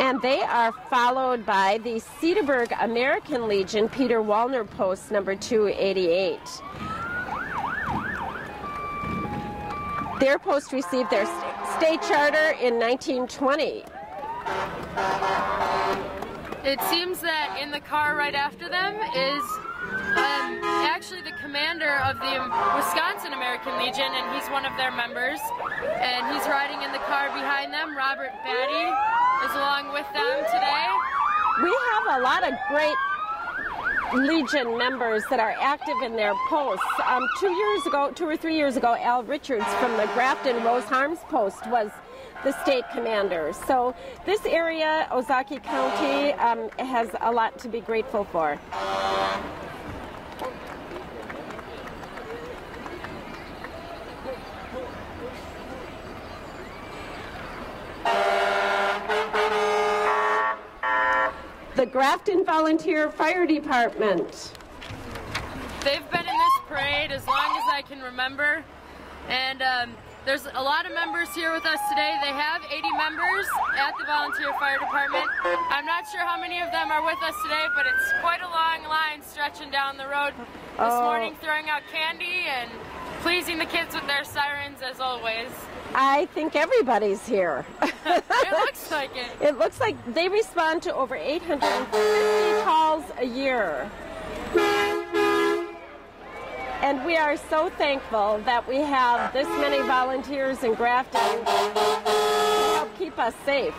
And they are followed by the Cedarburg American Legion, Peter Wallner Post, number 288. Their post received their state charter in 1920. It seems that in the car right after them is actually the commander of the Wisconsin American Legion, and he's one of their members. And he's riding in the car behind them. Robert Batty is along with them today. We have a lot of great Legion members that are active in their posts. 2 or 3 years ago, Al Richards from the Grafton Rose Harms Post was the state commander. So this area, Ozaukee County, has a lot to be grateful for. The Grafton Volunteer Fire Department. They've been in this parade as long as I can remember, and there's a lot of members here with us today. They have 80 members at the Volunteer Fire Department. I'm not sure how many of them are with us today, but it's quite a long line stretching down the road this morning, throwing out candy and pleasing the kids with their sirens as always. I think everybody's here. It looks like it. It looks like they respond to over 850 calls a year. And we are so thankful that we have this many volunteers in Grafton to help keep us safe.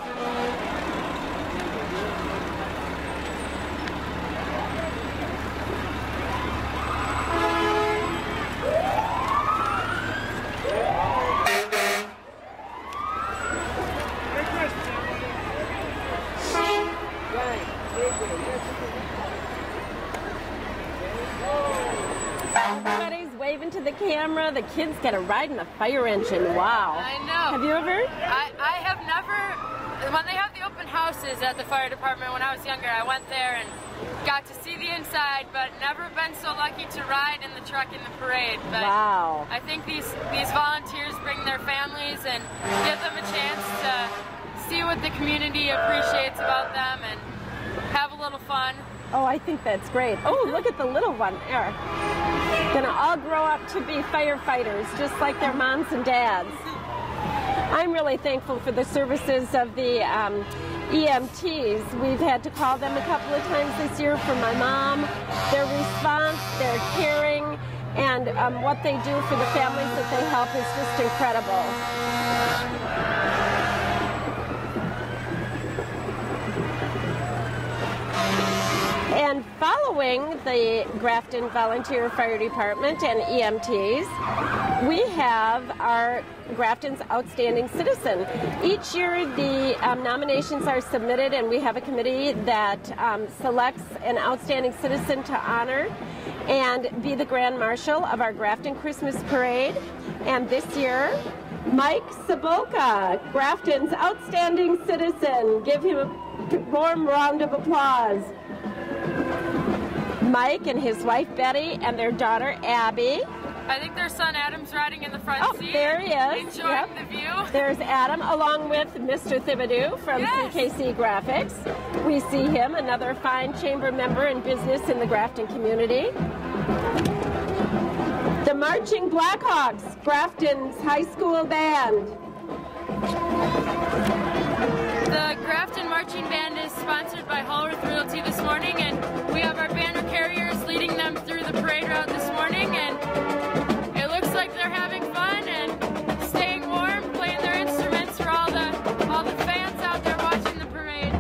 Everybody's waving to the camera. The kids get a ride in the fire engine. Wow. I know. Have you ever? I have never. When they have the open houses at the fire department when I was younger, I went there and got to see the inside, but never been so lucky to ride in the truck in the parade. But wow. I think these volunteers bring their families and give them a chance to see what the community appreciates about them and have a little fun. Oh, I think that's great. Oh, look at the little one there. Gonna all grow up to be firefighters, just like their moms and dads. I'm really thankful for the services of the EMTs. We've had to call them a couple of times this year for my mom. Their response, their caring, and what they do for the families that they help is just incredible. And following the Grafton Volunteer Fire Department and EMTs, we have our Grafton's Outstanding Citizen. Each year the nominations are submitted, and we have a committee that selects an outstanding citizen to honor and be the Grand Marshal of our Grafton Christmas Parade. And this year, Mike Sabolka, Grafton's Outstanding Citizen. Give him a warm round of applause. Mike and his wife Betty and their daughter Abby. I think their son Adam's riding in the front seat. There he is. Enjoying the view. There's Adam along with Mr. Thibodeau from CKC Graphics. We see him, another fine chamber member in business in the Grafton community. The Marching Blackhawks, Grafton's high school band. The Grafton Marching Band is sponsored by Hallworth Realty this morning, and we have our banner carriers leading them through the parade route this morning, and it looks like they're having fun and staying warm, playing their instruments for all the fans out there watching the parade.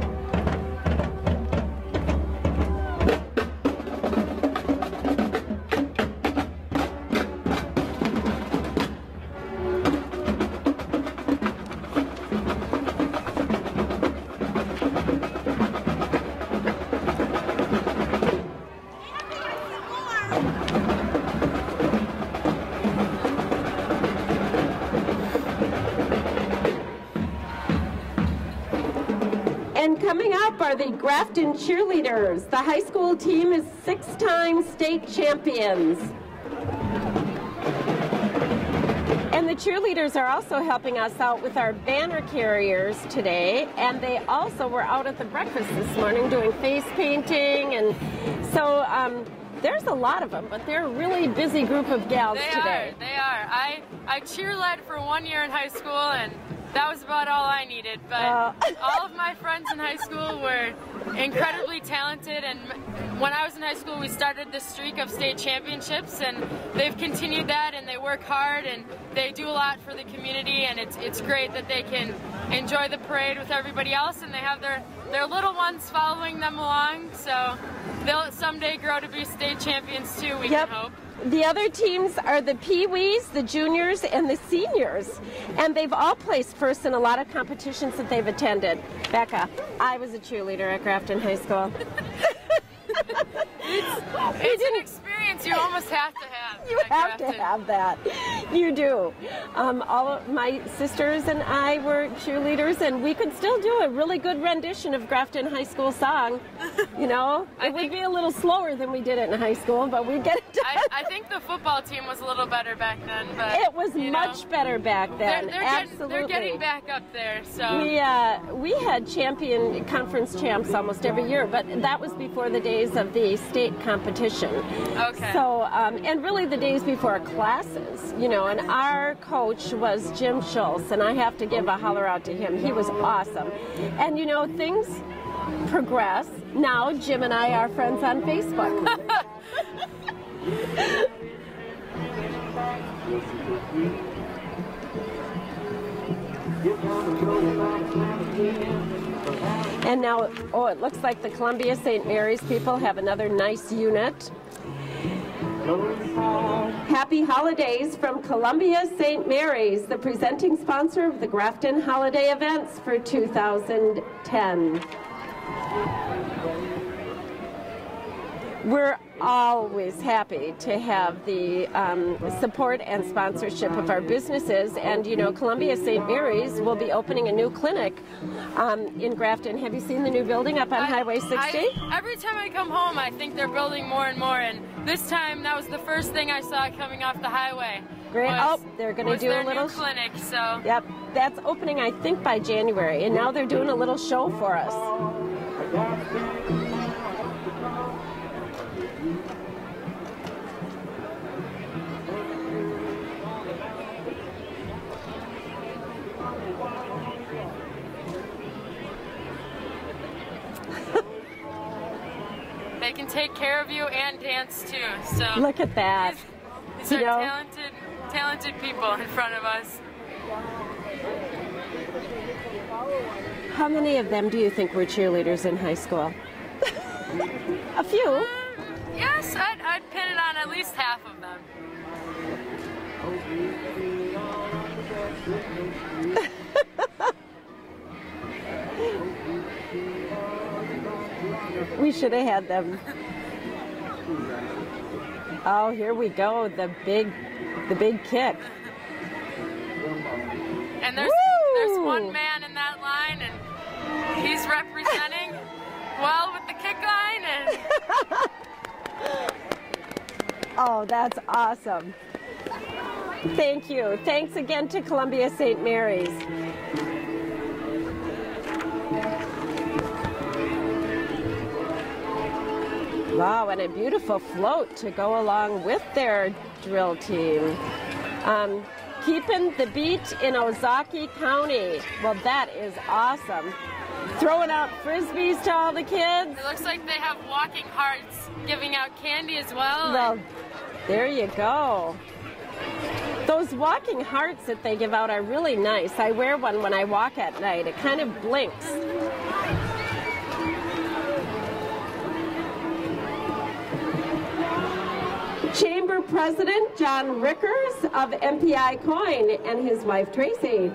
And coming up are the Grafton Cheerleaders. The high school team is 6-time state champions. And And the cheerleaders are also helping us out with our banner carriers today, and they also were out at the breakfast this morning doing face painting, and so there's a lot of them, but they're a really busy group of gals today. They are. I cheer-led for 1 year in high school, and that was about all I needed, but all of my friends in high school were incredibly talented, and when I was in high school we started this streak of state championships, and they've continued that, and they work hard and they do a lot for the community, and it's great that they can enjoy the parade with everybody else, and they have their little ones following them along, so they'll someday grow to be state champions too, we can hope. The other teams are the Pee-wees, the juniors, and the seniors. And they've all placed first in a lot of competitions that they've attended. Becca, I was a cheerleader at Grafton High School. It's an experience you almost have to have. You have to have that. You do. All of my sisters and I were cheerleaders, and we could still do a really good rendition of Grafton High School song. You know, it would be a little slower than we did it in high school, but we'd get it done. I think the football team was a little better back then, but it was much better back then. Absolutely. They're getting back up there. So we had conference champs almost every year, but that was before the days of the state competition. Okay. So and really the days before classes, you know. And our coach was Jim Schultz, and I have to give a holler out to him. He was awesome. And you know, things progress. Now Jim and I are friends on Facebook. And now, oh, it looks like the Columbia St. Mary's people have another nice unit. Happy holidays from Columbia St. Mary's, the presenting sponsor of the Grafton holiday events for 2010. We're always happy to have the support and sponsorship of our businesses, and you know, Columbia St. Mary's will be opening a new clinic in Grafton. Have you seen the new building up on Highway 60? Every time I come home I think they're building more and more, and this time that was the first thing I saw coming off the highway. Great. They're going to do a little new clinic, so. Yep, that's opening I think by January, and now they're doing a little show for us. They can take care of you and dance too. So look at that. These are talented people in front of us. How many of them do you think were cheerleaders in high school? A few. Yes, I'd pin it on at least half of them. We should have had them. Oh, here we go. The big kick. And there's one man in that line, and he's representing well with the kick line. And oh, that's awesome. Thank you. Thanks again to Columbia St. Mary's. Wow, and a beautiful float to go along with their drill team. Keeping the beat in Ozaukee County. Well, that is awesome. Throwing out frisbees to all the kids. It looks like they have walking hearts giving out candy as well. Well, there you go. Those walking hearts that they give out are really nice. I wear one when I walk at night. It kind of blinks. Chamber President John Rickers of MPI Coin and his wife Tracy.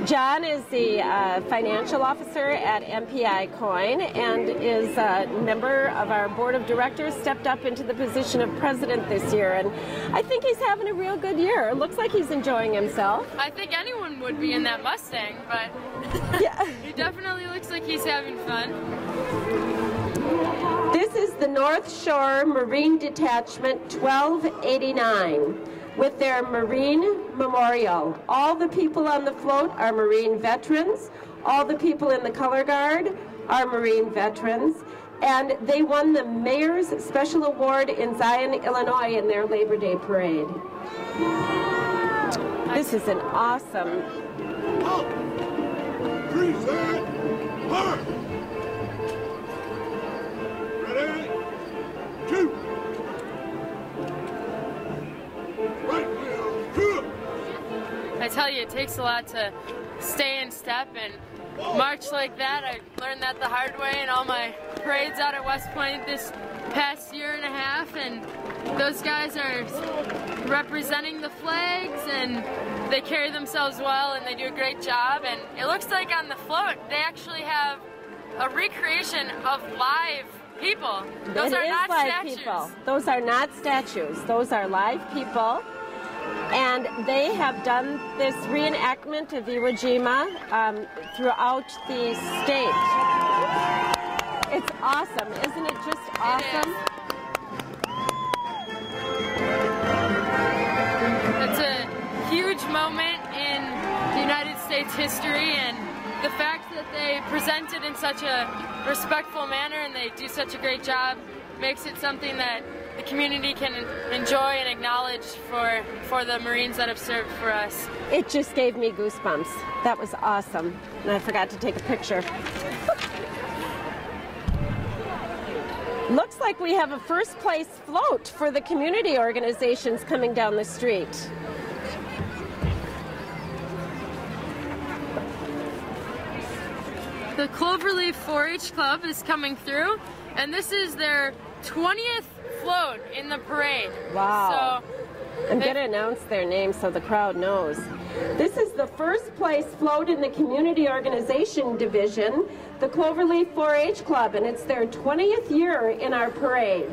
John is the financial officer at MPI Coin and is a member of our board of directors, stepped up into the position of president this year, and I think he's having a real good year. It looks like he's enjoying himself. I think anyone would be in that Mustang, but yeah. He definitely looks like he's having fun. This is the North Shore Marine Detachment 1289 with their Marine Memorial. All the people on the float are Marine veterans. All the people in the color guard are Marine veterans. And they won the Mayor's Special Award in Zion, Illinois in their Labor Day parade. This is an awesome... Up! 3, set, march! Ready? 2! Right wheel, good! I tell you, it takes a lot to stay in step and march like that. I learned that the hard way in all my parades out at West Point this past year and a half, and those guys are representing the flags and they carry themselves well and they do a great job. And it looks like on the float they actually have a recreation of live people. Those are not statues. People. Those are not statues. Those are live people. And they have done this reenactment of Iwo Jima throughout the state. It's awesome. Isn't it just awesome? It's a huge moment in the United States history, and the fact that they present it in such a respectful manner and they do such a great job makes it something that the community can enjoy and acknowledge for the Marines that have served for us. It just gave me goosebumps. That was awesome. And I forgot to take a picture. Looks like we have a first place float for the community organizations coming down the street. The Cloverleaf 4-H Club is coming through, and this is their 20th float in the parade. Wow. So I'm going to announce their name so the crowd knows. This is the first place float in the community organization division, the Cloverleaf 4-H Club, and it's their 20th year in our parade.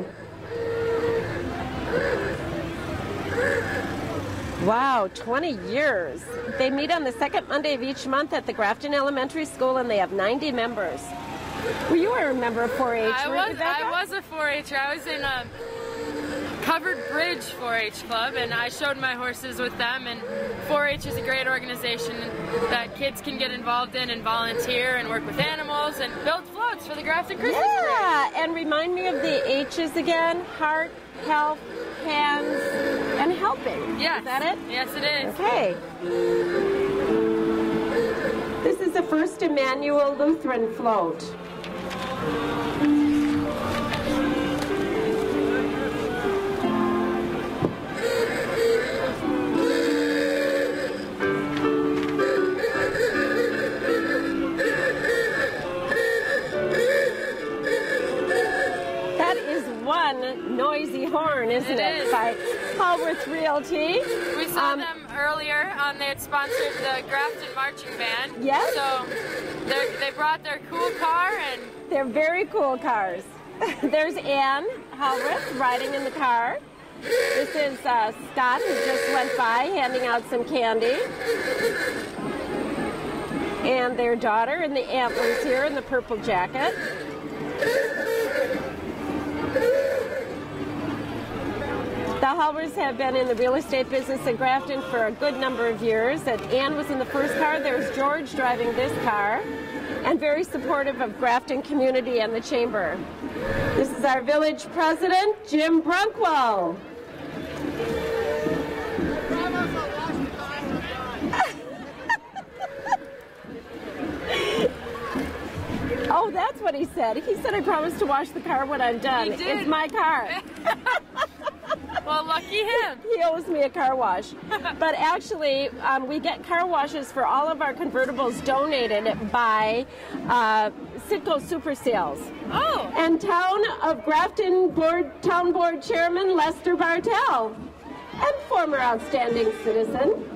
Wow, 20 years. They meet on the second Monday of each month at the Grafton Elementary School, and they have 90 members. Well, you were a member of 4-H, I was a 4-H'er. I was in a Covered Bridge 4-H Club, and I showed my horses with them, and 4-H is a great organization that kids can get involved in and volunteer and work with animals and build floats for the Grafton Christmas Parade. Yeah, and remind me of the H's again. Heart, health, hands, and helping. Yes. Is that it? Yes, it is. Okay. This is the First Emmanuel Lutheran float. Noisy horn, isn't it? By Halworth Realty. We saw them earlier. They had sponsored the Grafton Marching Band. Yes. So they brought their cool car, and they're very cool cars. There's Ann Halworth riding in the car. This is Scott, who just went by handing out some candy. And their daughter in the antlers here in the purple jacket. The Halworths have been in the real estate business in Grafton for a good number of years. And Ann was in the first car. There's George driving this car, and very supportive of Grafton community and the chamber. This is our village president, Jim Brunkwell. Oh, that's what he said. He said, I promise to wash the car when I'm done. He did. It's my car. Well, lucky him. He owes me a car wash. But actually, we get car washes for all of our convertibles donated by Citgo Super Sales. Oh. And Town of Grafton Town Board Chairman Lester Bartell, and former outstanding citizen